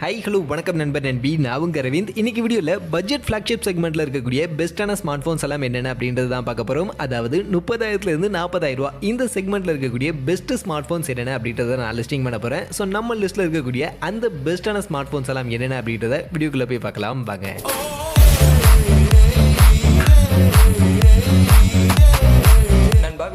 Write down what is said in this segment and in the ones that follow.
Hi hello வணக்கம் நண்பர் நண்பி நான் உங்க அரவிந்த். இன்னைக்கு வீடியோவில் பட்ஜெட் ஃப்ளாக்ஷிப் செக்மெண்ட்டில் இருக்கக்கூடிய பெஸ்ட்டான ஸ்மார்ட் ஃபோன்ஸ் எல்லாம் என்னென்ன அப்படின்றது தான் பார்க்க போகிறோம். அதாவது 30,000 40,000 ரூபா இந்த செக்மெண்ட்டில் இருக்கக்கூடிய பெஸ்ட் ஸ்மார்ட் ஃபோன்ஸ் என்னென்ன அப்படின்றத நான் லிஸ்டிங் பண்ண போகிறேன். ஸோ நம்ம லிஸ்ட்டில் இருக்கக்கூடிய அந்த பெஸ்ட்டான ஸ்மார்ட் ஃபோன்ஸ் எல்லாம் என்னென்ன அப்படின்றத வீடியோக்குள்ளே போய் பார்க்கலாம் வாங்க.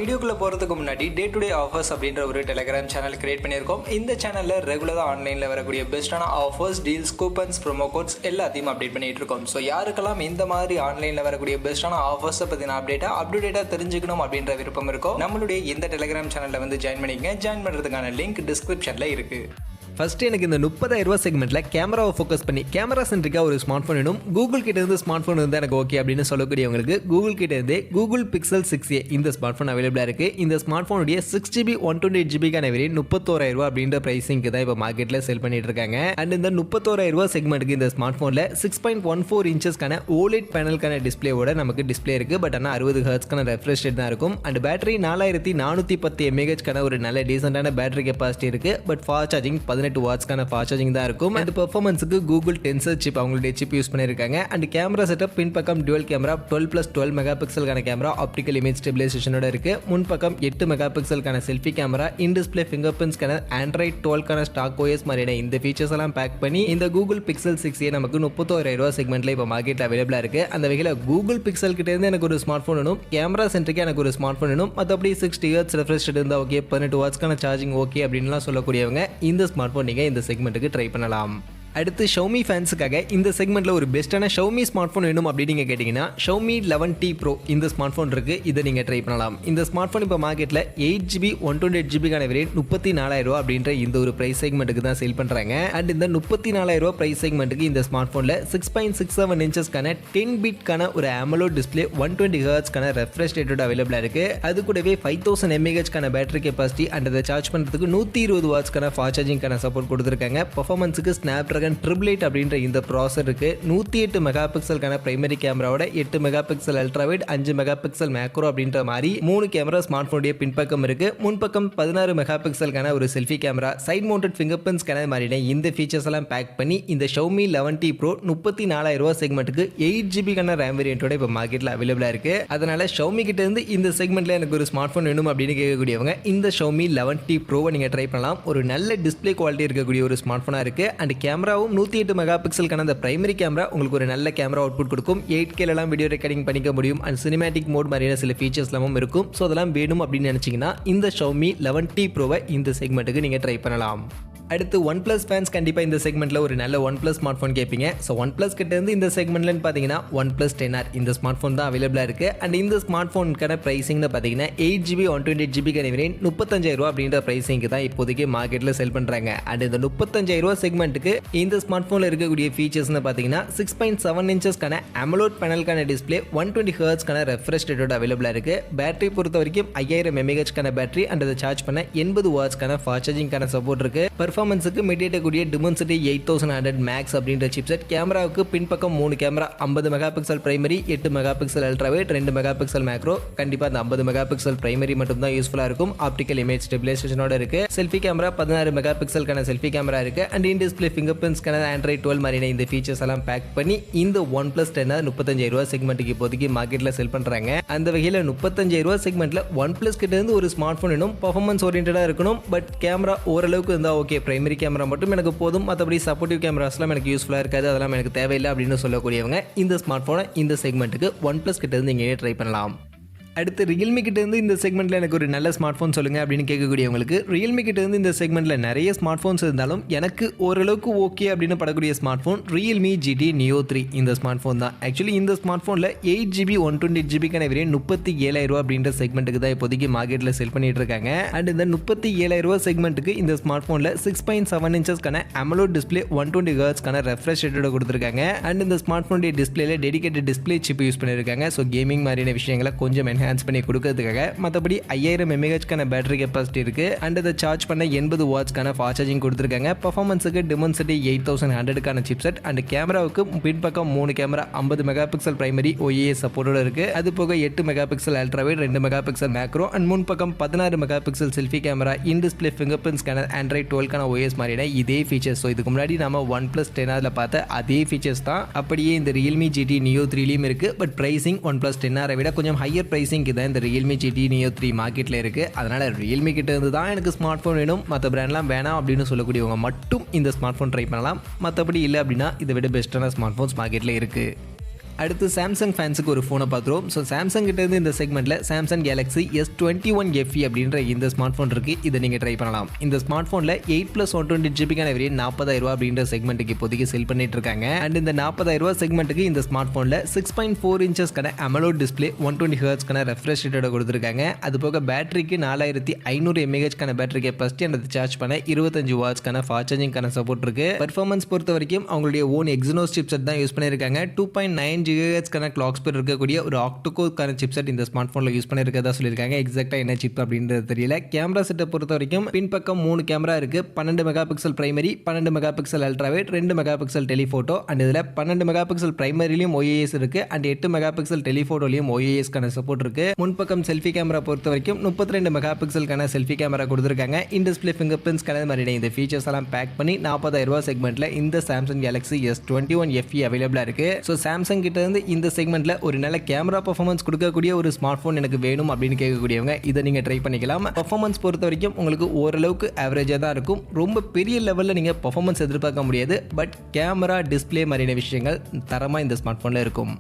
வீடியோக்குள்ளே போகிறதுக்கு முன்னாடி டே டு டே ஆஃபர்ஸ் அப்படின்ற ஒரு டெலிகிராம் சேனல் கிரியேட் பண்ணியிருக்கோம். இந்த சேனலில் ரெகுலராக ஆன்லைனில் வரக்கூடிய பெஸ்ட்டான offers, deals, coupons, promo quotes எல்லாத்தையும் அப்டேட் பண்ணிட்டு இருக்கோம். ஸோ யாருக்கெல்லாம் இந்த மாதிரி ஆன்லைனில் வரக்கூடிய பெஸ்ட்டான ஆஃபர்ஸை பற்றின அப்டேட்டாக தெரிஞ்சுக்கணும் அப்படின்ற விருப்பம் இருக்கோ நம்மளுடைய இந்த டெலிகிராம் சேனலில் வந்து ஜாயின் பண்ணிக்கங்க. ஜாயின் பண்ணுறதுக்கான லிங்க் டிஸ்கிரிப்ஷனில் இருக்குது. ஃபர்ஸ்ட் எனக்கு இந்த 30,000 ரூபா செக்மெண்ட்டில் கேமராவை ஃபோக்கஸ் பண்ணி கேமரா சென்ட்ரிக்காக ஒரு ஸ்மார்ட் ஃபோன் வேணும். கூகுள் கிட்ட இருந்து ஸ்மார்ட் ஃபோன் இருந்தால் எனக்கு ஓகே அப்படின்னு சொல்லக்கூடியவங்களுக்கு கூகுள் கிட்ட இருந்து கூகுள் பிக்சல் 6a இந்த ஸ்மார்ட் ஃபோன் அவைலபிளாக இருக்குது. இந்த ஸ்மார்ட் ஃபோனுடைய 6GB 128GB வேரியன்ட் 31,000 ரூபா அப்படின்ற ப்ரைஸிங்க்கு தான் இப்போ மார்க்கெட்டில் செல் பண்ணிட்டு இருக்காங்க. அண்ட் இந்த 31,000 ரூபா செக்மெண்ட்டுக்கு இந்த ஸ்மார்ட் ஃபோனில் 6.14 இன்ச்சஸ்க்கான ஓலெட் பேனலுக்கான டிஸ்பிளேவோட நமக்கு டிஸ்பிளே இருக்குது. பட் ஆனால் 60 ஹெர்ட்ஸ்க்கான ரெஃப்ரெஷ் ரேட் தான் இருக்கும். அண்ட் பேட்டரி 4410 mAhக்கான ஒரு நல்ல டீசென்டான பேட்டரி கெப்பாசிட்டி இருக்குது. பட் ஃபாஸ்ட் சார்ஜிங் 18 வாட்ஸ்க்கான ஃபாஸ்ட் சார்ஜிங் தான் இருக்கும். அண்ட் பெர்ஃபார்மன்ஸுக்கு கூகுள் டென்சர் சிப் அவங்களுடைய சிப் யூஸ் பண்ணியிருக்காங்க. அண்ட் கேமரா செட்டப் பின் பக்கம் டுவல் கேமரா 12+12 மெகா பிக்சலுக்கான கேமரா ஆப்டிக்கல் இமேஜ் ஸ்டெபிலைசேஷனோட இருக்கு. முன் பக்கம் 8 mega பிக்சலுக்கான selfie camera, in display finger பிரிண்ட்ஸ்க்கான ஆண்ட்ராய்ட் 12க்கான ஸ்டாக் ஓஎஸ் மாதிரியான இந்த ஃபீச்சர்ஸ் எல்லாம் பேக் பண்ணி இந்த கூகுள் பிக்சல் 6a நமக்கு 31,000 ரூபா செக்மெண்ட்ல இப்போ மார்க்கெட் அவைலபிளா இருக்கு. அந்த வகையில் கூகுள் பிக்சல் கிட்ட இருந்து எனக்கு ஒரு ஸ்மார்ட் ஃபோன் வேணும், கேமரா சென்ட்ரிக்கா எனக்கு ஒரு ஸ்மார்ட் ஃபோன் வேணும், மற்றபடி 60 ஹெர்ட்ஸ் ரெஃப்ரெஷ் ரேட் இருந்தால் ஓகே, 18 வாட்ஸ்க்கான சார்ஜிங் ஓகே அப்படின்லாம் சொல்லக்கூடியவங்க இந்த ஸ்மார்ட் ஃபோன் நீங்கள் இந்த செக்மெண்ட்டுக்கு ட்ரை பண்ணலாம். அடுத்து ஷவுமி ஃபேன்ஸுக்காக இந்த செக்மெண்ட்டில் ஒரு பெஸ்ட்டான ஷவுமி ஸ்மார்ட் ஃபோன் வேணும் அப்படின்னு நீங்கள் கேட்டிங்கன்னா ஷவுமி 11T Pro இந்த ஸ்மார்ட் ஃபோன் இருக்குது. இதை நீங்கள் ட்ரை பண்ணலாம். இந்த ஸ்மார்ட் ஃபோன் இப்போ மார்க்கெட்டில் 8GB 128GB வேரியன்ட் 34,000 ரூபா அப்படின்ற இந்த ஒரு ப்ரைஸ் செக்மெண்ட்டுக்கு தான் சேல் பண்ணுறாங்க. அண்ட் இந்த 34,000 ரூபா ப்ரைஸ் செக்மெண்ட்டுக்கு இந்த ஸ்மார்ட் ஃபோனில் 6.67 இன்ச்சஸ்க்கான 10 பிட்கான ஒரு AMOLED டிஸ்பிளே 120 ஹெர்ட்ஸ்க்கான ரெஃப்ரெஷ் ரேட்டோட அவைலபிளாக இருக்குது. அது கூடவே 5000 mAhக்கான பேட்டரி கெப்பாசிட்டி அண்ட் அதை சார்ஜ் பண்ணுறதுக்கு 120 வாட்ஸ்க்கான ஃபாஸ்ட் சார்ஜிங்கான சப்போர்ட் கொடுத்துருக்காங்க. பர்ஃபார்மன்ஸுக்கு Snapdragon 888 அப்படின்ற இந்த ப்ராசர் இருக்கு. 108 மெகா பிக்சலுக்கான பிரைமரி கேமராவோட 8 mega pixel ultrawide, 5 mega pixel macro அப்படின்ற மாதிரி 3 கேமரா ஸ்மார்ட் போனுடைய பின்பக்கம் இருக்கு. முன்பக்கம் 16 மெகா பிக்சலுக்கான ஒரு selfie camera, side mounted finger print scanner மாதிரியான இந்த ஃபீச்சர்ஸ் எல்லாம் பேக் பண்ணி இந்த Xiaomi 11T Pro 34,000 ரூபா செக்மெண்ட்டுக்கு 8GB ரேம் வேரியன்ட்டோட இப்போ மார்க்கெட்டில் அவைலபிளாக இருக்கு. அதனால Xiaomi கிட்ட இருந்து இந்த செக்மெண்ட்ல எனக்கு ஒரு ஸ்மார்ட் ஃபோன் வேணும் அப்படின்னு கேட்கக்கூடியவங்க இந்த Xiaomi 11T Pro-வை நீங்கள் ட்ரை பண்ணலாம். ஒரு நல்ல டிஸ்பிளே குவாலிட்டி இருக்கக்கூடிய ஒரு ஸ்மார்ட் ஃபோனாக இருக்கு. அண்ட் கேமராவும் 108 மெகா பிக்சலுக்கான அந்த பிரைமரி கேமரா உங்களுக்கு ஒரு நல்ல கேமரா அவுட்புட் கொடுக்கும். 8K எல்லாம் வீடியோ ரெக்கார்டிங் பண்ணிக்க முடியும். அண்ட் சினிமேட்டிக் மோட் மாதிரியான சில ஃபீச்சர்ஸ் எல்லாமும் இருக்கும். ஸோ அதெல்லாம் வேணும் அப்படின்னு நினைச்சீங்கன்னா இந்த Xiaomi 11T Pro-வை இந்த செக்மெண்ட்டுக்கு நீங்கள் ட்ரை பண்ணலாம். அடுத்து OnePlus ஃபேன்ஸ் கண்டிப்பாக இந்த செக்மெண்ட்டில் ஒரு நல்ல OnePlus ஸ்மார்ட் ஃபோன் கேட்பீங்க. ஸோ OnePlus கிட்ட இருந்து இந்த செக்மெண்ட்லன்னு பார்த்தீங்கன்னா OnePlus 10R இந்த ஸ்மார்ட் ஃபோன் தான் அவைலபிளாக இருக்குது. அண்ட் இந்த ஸ்மார்ட் ஃபோனுக்கான ப்ரைஸிங்னு பார்த்தீங்கன்னா 8GB 128GB வேரியன்ட் 35,000 ரூபா அப்படின்ற ப்ரைஸிங்க்கு தான் இப்போதைக்கு மார்க்கெட்டில் செல் பண்ணுறாங்க. அண்ட் இந்த 35,000 ரூபா செக்மெண்ட்டுக்கு இந்த ஸ்மார்ட் ஃபோனில் இருக்கக்கூடிய ஃபீச்சர்ஸ்னு பார்த்தீங்கன்னா 6.7 இன்ச்சஸ்க்கான AMOLED பேனலுக்கான டிஸ்பிளே, 120 ஹெர்ட்ஸ்க்கான ரெஃப்ரெஷ் ரேட்டோட அவைலபிளாக இருக்குது. பேட்டரி பொறுத்த வரைக்கும் 5000 mAhக்கான பேட்டரி அண்ட் அதை சார்ஜ் பண்ண 80 வாட்ஸ்க்கான ஃபாஸ்ட் சார்ஜிங்கான சப்போர்ட் இருக்குது. பெர்ஃபார்மன்ஸுக்கு MediaTek Dimensity 8100 Max அப்படின்ற சிப்செட். கேமராவுக்கு பின்பக்கம் 3 camera, 50 mega pixel primary, 8 mega pixel ultrawide, 2 mega pixel macro. கண்டிப்பாக அந்த 50 மெகா பிக்சல் பிரைமரி மட்டும் தான் யூஸ்ஃபுல்லாக இருக்கும். ஆப்டிக்கல் இமேஜ் ஸ்டெபிலைசேஷனோட இருக்கு. Selfie camera 16 mega பிக்சலுக்கான selfie camera இருக்கு. அண்ட் இன் டிஸ்பிளே ஃபிங்கர் பிரிண்ட்ஸ்க்கான ஆண்ட்ராய்ட் 12 மாதிரியான இந்த ஃபீச்சர்ஸ் எல்லாம் பேக் பண்ணி இந்த OnePlus 10R 35,000 ரூபா செக்மெண்ட்டுக்கு இப்போதைக்கு மார்க்கெட்டில் செல் பண்ணுறாங்க. அந்த வகையில் 35,000 ரூபா செக்மெண்ட்டில் OnePlus கிட்ட இருந்து ஒரு ஸ்மார்ட் ஃபோன் வேணும், பர்ஃபார்மன்ஸ் ஓரியன்டாக இருக்கணும். பட் கேமரா ஓரளவுக்கு இருந்தால் ஓகே, பிரைமரி கேமரா மட்டும் எனக்கு போதும், மற்றபடி சப்போர்ட்டிவ் கேமராஸ்லாம் எனக்கு யூஸ்ஃபுல்லாக இருக்காது, அதெல்லாம் எனக்கு தேவையில்லை அப்படின்னு சொல்லக்கூடியவங்க இந்த ஸ்மார்ட் ஃபோனை இந்த செக்மெண்ட்டுக்கு OnePlus கிட்ட இருந்து இங்கே ட்ரை பண்ணலாம். அடுத்து ரியல்மி கிட்ட இருந்து இந்த செக்மெண்ட்டில் எனக்கு ஒரு நல்ல ஸ்மார்ட் ஃபோன் சொல்லுங்கள் அப்படின்னு கேட்கக்கூடியவங்களுக்கு ரியல்மி கிட்ட இருந்து இந்த செக்மெண்ட்டில் நிறைய ஸ்மார்ட் ஃபோன்ஸ் இருந்தாலும் எனக்கு ஓரளவுக்கு ஓகே அப்படின்னு படக்கூடிய smart phone Realme GT Neo 3 இந்த ஸ்மார்ட் ஃபோன் தான். ஆக்சுவலி இந்த ஸ்மார்ட் ஃபோனில் 8GB 128GB வேரியன்ட் 37,000 ரூபா அப்படின்ற செக்மெண்ட்டுக்கு தான் இப்போதைக்கு மார்க்கெட்டில் செல் பண்ணிட்டு இருக்காங்க. அண்ட் இந்த 37,000 ரூபா செக்மெண்ட்டுக்கு இந்த ஸ்மார்ட் ஃபோனில் 6.7 இன்ச்சஸ்க்கான AMOLED டிஸ்பிளே 120 ஹெர்ட்ஸ்க்கான ரெஃப்ரெஷ் ரேட்டோட கொடுத்துருக்காங்க. அண்ட் இந்த ஸ்மார்ட் ஃபோனுடைய டிஸ்பிளேல டெடிகேட்டட் டிஸ்பிளே சிப் யூஸ் பண்ணியிருக்காங்க. ஸோ கேமிங் மாதிரியான விஷயங்களை கொஞ்சம் என்ஹான்ஸ் பண்ணி கொடுக்கறதுக்காக. மற்றபடி 5000 mAh பேட்டரி கெப்பாசிட்டி இருக்கு. அண்ட் இதை சார்ஜ் பண்ண 80 வாட்ஸ்க்கான ஃபாஸ்ட் சார்ஜிங் கொடுத்துருக்காங்க. பர்ஃபார்மன்ஸுக்கு Dimensity 8100 சிப்செட் அண்ட் கேமராவுக்கு பின்பக்கம் 3 camera 50 mega pixel primary OIS சப்போர்ட்டோட இருக்கு. அது போக 8 mega pixel ultra wide, 2 mega pixel macro and முன்பக்கம் 16 mega pixel selfie camera, in display finger print scanner, Android 12 OS மாதிரியான இதே ஃபீச்சர்ஸ். ஸோ இதுக்கு முன்னாடி நம்ம OnePlus 10 பார்த்த அதே ஃபீச்சர்ஸ் தான் அப்படியே இந்த Realme GT Neo 3லயும் இருக்கு. பட் பிரைசிங் OnePlus 10 விட கொஞ்சம் ஹையர் பிரைசிங்க்கு தான் இந்த Realme GT Neo 3 மார்க்கெட்ல இருக்கு. அதனால Realme கிட்ட இருந்து தான் எனக்கு ஸ்மார்ட் ஃபோன் வேணும், மற்ற பிராண்ட்லாம் வேணாம் அப்படின்னு சொல்லக்கூடியவங்க மட்டும் இந்த ஸ்மார்ட் ஃபோன் ட்ரை பண்ணலாம். மற்றபடி இல்லை அப்படின்னா இதை விட பெஸ்ட்டான ஸ்மார்ட் ஃபோன்ஸ் மார்க்கெட்ல இருக்கு. அடுத்து சாம்சங் ஃபேன்ஸுக்கு ஒரு ஃபோனை பார்த்துருவோம். ஸோ சாம்சங் கிட்ட இருந்து இந்த செக்மெண்ட்டில் சாம்சங் கேலக்ஸி S21 FE அப்படின்ற இந்த ஸ்மார்ட் ஃபோன் இருக்குது. இதை நீங்கள் ட்ரை பண்ணலாம். இந்த ஸ்மார்ட் ஃபோனில் 8+128GB வேரியன்ட் 40,000 அப்படின்ற செக்மெண்ட்டுக்கு இப்போதைக்கு செல் பண்ணிட்டு இருக்காங்க. அண்ட் இந்த 40,000 செக்மெண்ட்டுக்கு இந்த ஸ்மார்ட் ஃபோனில் 6.4 இன்ச்சஸ்க்கான AMOLED டிஸ்பிளே 120 ஹெர்ட்ஸ்க்கான ரெஃப்ரெஷ் ரேட்டோட கொடுத்துருக்காங்க. அது போக பேட்டரிக்கு 4500 mAh battery capacity and charge பண்ண 25 வாட்ஸ்க்கான ஃபாஸ்ட் சார்ஜிங்கான சப்போர்ட் இருக்கு. பெர்ஃபார்மன்ஸ் பொறுத்த வரைக்கும் அவங்களுடைய ஓன் எக்ஸினோஸ் சிப்செட் தான் யூஸ் பண்ணியிருக்காங்க. 2.9 GHz கிளாக் ஸ்பீட் இருக்கக்கூடிய ஒரு ஆக்டோகோர் சிப்செட் இந்த ஸ்மார்ட் ஃபோனில் யூஸ் பண்ணியிருக்கதா சொல்லியிருக்காங்க. எக்ஸாக்டாக என்ன சிப் அப்படின்றது தெரியல. கேமரா செட்டை பொறுத்த வரைக்கும் பின்பக்கம் 3 கேமரா இருக்கு. 12 mega pixel primary, 12 mega pixel ultra wide, 2 mega pixel telephoto and இதில் 12 மெகா பிக்சல் பிரைமரிலையும் OIS இருக்கு அண்ட் 8 மெகா பிக்சல் டெலிஃபோட்டோலையும் OIS சப்போர்ட் இருக்கு. முன்பக்கம் செல்ஃபி கேமரா பொறுத்த வரைக்கும் 32 மெகா பிக்சலுக்கான செல்ஃபி கேமரா கொடுத்துருக்காங்க. இன் டிஸ்பிளே ஃபிங்கர் பிரிண்ட் ஸ்கேனர் மாதிரி இந்த ஃபீச்சர்ஸ் எல்லாம் பேக் பண்ணி 40,000 செக்மெண்ட்ல இந்த சாம்சங் கேலக்ஸி S21 FE அவைலபிளா இருக்கு. ஸோ சாம்சங் கிட்ட இருந்து இந்த செக்மெண்ட்ல ஒரு நல்ல கேமரா பெர்ஃபார்மன்ஸ் கொடுக்கக்கூடிய ஒரு ஸ்மார்ட் ஃபோன் எனக்கு வேணும் அப்படின்னு கேட்கக்கூடியவங்க இதை நீங்க ட்ரை பண்ணிக்கலாம். பெர்ஃபார்மன்ஸ் பொறுத்த வரைக்கும் உங்களுக்கு ஓரளவுக்கு ஆவரேஜா தான் இருக்கும். ரொம்ப பெரிய லெவல்ல நீங்க பெர்ஃபார்மன்ஸ் எதிர்பார்க்க முடியாது. பட் கேமரா, டிஸ்பிளே மாதிரியான விஷயங்கள் தரமா இந்த ஸ்மார்ட் ஃபோன்ல இருக்கும்.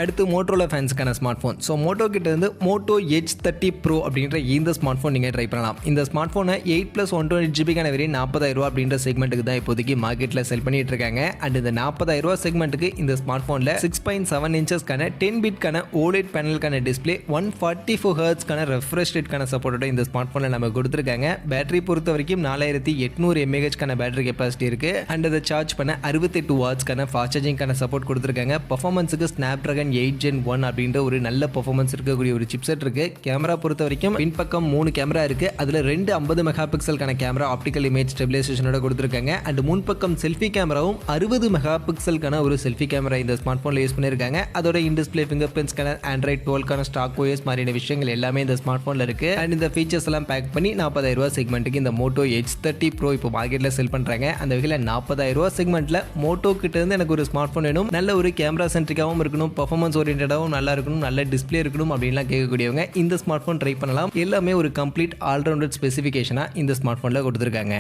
அடுத்து மோட்டோரோலா ஃபேன்ஸுக்கான ஸ்மார்ட் ஃபோன். ஸோ மோட்டோ கிட்ட இருந்து மோட்டோ H30 Pro அப்படின்ற இந்த ஸ்மார்ட் ஃபோன் நீங்கள் ட்ரை பண்ணலாம். இந்த ஸ்மார்ட் ஃபோனை 8+128GB வேரியன்ட் 40,000 அப்படின்ற செக்மெண்ட்டுக்கு தான் இப்போதைக்கு மார்க்கெட்டில் செல் பண்ணிட்டு இருக்காங்க. அண்ட் இந்த 40,000 செக்மெண்ட்டுக்கு இந்த ஸ்மார்ட் ஃபோனில் 6.7 இன்ச்சஸ்க்கான 10 பிட்கான OLED பேனலுக்கான டிஸ்பிளே, 144 ஹெர்ட்ஸ்க்கான ரெஃப்ரெஷ் ரேட்கான சப்போர்ட்டோட இந்த ஸ்மார்ட் ஃபோனில் நம்ம கொடுத்துருக்காங்க. பேட்டரி பொறுத்த வரைக்கும் 4800 mAh பேட்டரி கெப்பாசிட்டி இருக்கு. அண்ட் அதை சார்ஜ் பண்ண 68 வாட்ஸ்க்கான ஃபாஸ்ட் சார்ஜிங்கான சப்போர்ட் கொடுத்துருக்காங்க. பர்ஃபார்மன்ஸுக்கு Snapdragon 8 Gen 1 அப்படின்ற ஒரு நல்ல பெர்ஃபார்மன்ஸ் இருக்கக்கூடிய ஒரு சிப்செட் இருக்கு. கேமரா பொறுத்த வரைக்கும் பின்பக்கம் 3 கேமரா இருக்கு. அதுல 2 50 மெகா பிக்சலுக்கான கேமரா ஆப்டிகல் இமேஜ் ஸ்டெபிலைசேஷனோட கொடுத்துருக்காங்க. அண்ட் முன்பக்கம் செல்ஃபி கேமராவும் 60 மெகா பிக்சலுக்கான ஒரு செல்ஃபி கேமரா இந்த ஸ்மார்ட் போன்ல யூஸ் பண்ணிருக்காங்க. அதோட in display finger print scanner, Android 12 stock OS மாதிரியான விஷயங்கள் எல்லாமே இந்த ஸ்மார்ட் போன்ல இருக்கு. அண்ட் இந்த ஃபீச்சர்ஸ் எல்லாம் பேக் பண்ணி 40,000 செக்மெண்ட்டுக்கு இந்த மோட்டோ H30 Pro இப்போ மார்க்கெட்ல செல் பண்றாங்க. அந்த வகையில் 40,000 செக்மெண்ட்ல மோட்டோ கிட்ட இருந்து எனக்கு ஒரு ஸ்மார்ட் போன் வேணும், நல்ல ஒரு கேமரா சென்ட்ரிக்காவும் இருக்கணும், பெர்ஃபார்மன்ஸ் ஓரியன்டாகவும் நல்லா இருக்கணும், நல்ல டிஸ்பிளே இருக்கணும் அப்படின்லாம் கேட்கக்கூடியவங்க இந்த ஸ்மார்ட் ஃபோன் ட்ரை பண்ணலாம். எல்லாமே ஒரு கம்ப்ளீட் ஆல்ரவுண்டட் ஸ்பெசிஃபிகேஷனா இந்த ஸ்மார்ட் ஃபோன்ல கொடுத்துருக்காங்க.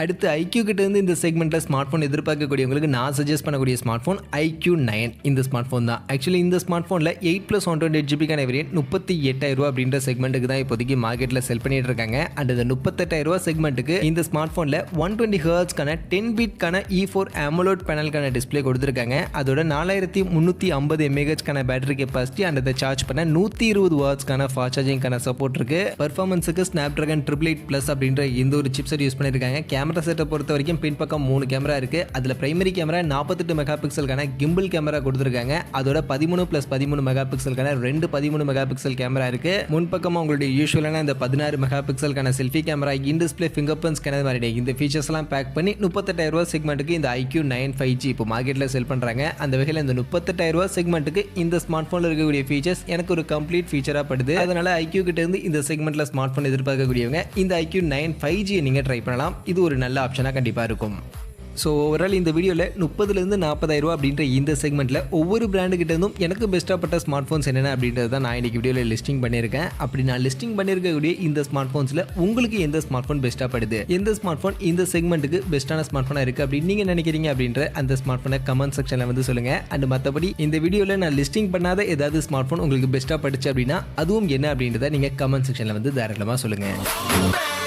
அடுத்து iQoo கிட்ட இருந்து இந்த செக்மெண்ட்ல ஸ்மார்ட் ஃபோன் எதிர்பார்க்கக்கூடியவங்களுக்கு நான் சஜஸ்ட் பண்ணக்கூடிய ஸ்மார்ட் ஃபோன் iQoo 9 இந்த ஸ்மார்ட் ஃபோன் தான். ஆக்சுவலி இந்த ஸ்மார்ட் ஃபோனில் 8+128GB வேரியன்ட் 38,000 அப்படின்ற செக்மெண்ட்டுக்கு தான் இப்போதைக்கு மார்க்கெட்டில் செல் பண்ணிட்டு இருக்காங்க. அண்ட் இந்த 38,000 செக்மெண்ட்டுக்கு இந்த ஸ்மார்ட் ஃபோனில் 120 ஹெர்ட்ஸ்க்கான 10 பிட்கான E4 AMOLED பேனலுக்கான டிஸ்பிளே கொடுத்துருக்காங்க. அதோட 4350 mAh பேட்டரி கெப்பாசிட்டி அண்ட் அதை சார்ஜ் பண்ண 120 வாட்ஸ்க்கான ஃபாஸ்ட் சார்ஜிங்கான சப்போர்ட் இருக்கு. பெர்ஃபார்மன்ஸுக்கு Snapdragon 888+ அப்படின்ற இந்த ஒரு சிப்செட் யூஸ் பண்ணிருக்காங்க. கேமரா செட்டை பொறுத்த வரைக்கும் பின்பக்கம் 3 கேமரா இருக்கு. அதுல பிரைமரி கேமரா 48 மெகா பிக்சலுக்கான கிம்பிள் கேமரா கொடுத்துருக்காங்க. அதோட 13+13 மெகா பிக்சலுக்கான 2 13 மெகா பிக்சல் கேமரா இருக்கு. முன்பக்கம் உங்களுடைய யூஷுவலான இந்த 16 mega பிக்சலுக்கான selfie camera, in display finger print scanner மாதிரி இந்த ஃபீச்சர்ஸ் எல்லாம் பேக் பண்ணி 38,000 செக்மெண்ட்டுக்கு இந்த iQoo 9 5G இப்போ மார்க்கெட்ல செல் பண்றாங்க. அந்த வகையில் இந்த 38,000 செக்மெண்ட்டுக்கு இந்த ஸ்மார்ட் போன்ல இருக்கக்கூடிய ஃபீச்சர்ஸ் எனக்கு ஒரு கம்ப்ளீட் ஃபீச்சரா படுது. அதனால iQoo கிட்ட இருந்து இந்த செக்மெண்ட்ல ஸ்மார்ட் போன் எதிர்பார்க்கக்கூடியவங்க இந்த iQoo 9 5G நீங்க ட்ரை பண்ணலாம். இது ஒரு நல்ல ஆப்ஷனா கண்டிப்பா இருக்கும். ஸோ ஓவரால் இந்த வீடியோவில் 30,000 40,000 அப்படின்ற இந்த செக்மெண்ட்டில் ஒவ்வொரு பிராண்டு கிட்ட இருந்தும் எனக்கு பெஸ்ட்டாகப்பட்ட ஸ்மார்ட் ஃபோன்ஸ் என்னென்ன அப்படின்றது தான் நான் இன்றைக்கி வீடியோவில் லிஸ்டிங் பண்ணியிருக்கேன். அப்படி நான் லிஸ்டிங் பண்ணியிருக்கக்கூடிய இந்த ஸ்மார்ட் ஃபோன்ஸில் உங்களுக்கு எந்த ஸ்மார்ட் ஃபோன் பெஸ்ட்டாக படுது, எந்த ஸ்மார்ட் ஃபோன் இந்த செக்மெண்ட்டுக்கு பெஸ்ட்டான ஸ்மார்ட் ஃபோனாக இருக்குது அப்படின்னு நீங்கள் நினைக்கிறீங்க அப்படின்ற அந்த ஸ்மார்ட் ஃபோனை கமெண்ட் செக்ஷனில் வந்து சொல்லுங்கள். அண்ட் மற்றபடி இந்த வீடியோவில் நான் லிஸ்டிங் பண்ணாத ஏதாவது ஸ்மார்ட் ஃபோன் உங்களுக்கு பெஸ்ட்டாக படுச்சு அப்படின்னா அதுவும் என்ன அப்படின்றத நீங்கள் கமெண்ட் செக்ஷனில் வந்து தாராளமாக சொல்லுங்கள்.